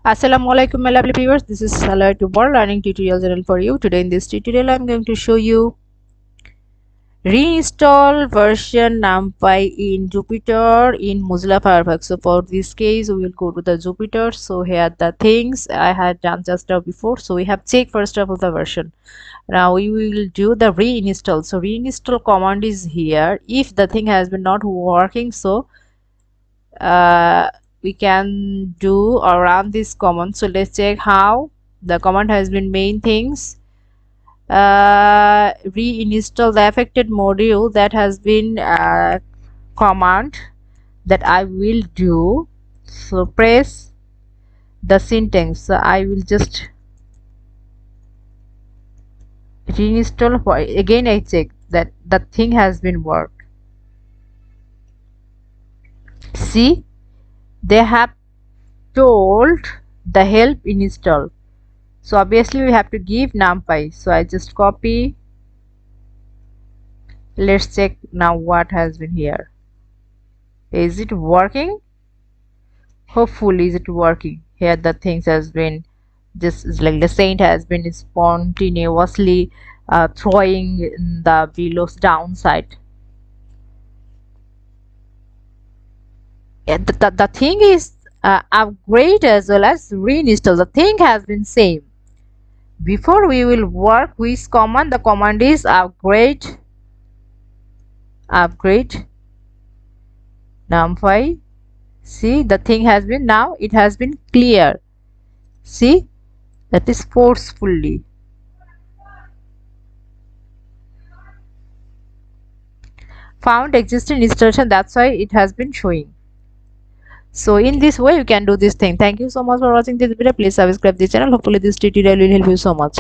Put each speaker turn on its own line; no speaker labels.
Assalamualaikum my lovely viewers, this is Salah Tuber learning tutorial channel for you. Today in this tutorial I am going to show you reinstall version numpy in Jupyter in Mozilla Firefox. So for this case we will go to the Jupyter. So here the things I had done just now before. So we have checked first of all the version. Now we will do the reinstall. So reinstall command is here. If the thing has been not working, so we can do or run this command. So let's check how the command has been main things. Reinstall the affected module, that has been command that I will do. So press the syntax. So I will just reinstall. Again I check that the thing has been worked. See, they have told the help install. So obviously we have to give numpy. So I just copy. Let's check now what has been here. Is it working? Hopefully is it working. Here the things has been just like the saint has been spontaneously throwing in the below downside. The thing is upgrade as well as reinstall. The thing has been same. Before we will work with command, the command is upgrade numpy. See, the thing has been, now it has been clear. See, that is forcefully. Found existing instruction, that's why it has been showing. So in this way you can do this thing. Thank you so much for watching this video. Please subscribe this channel. Hopefully this tutorial will help you so much.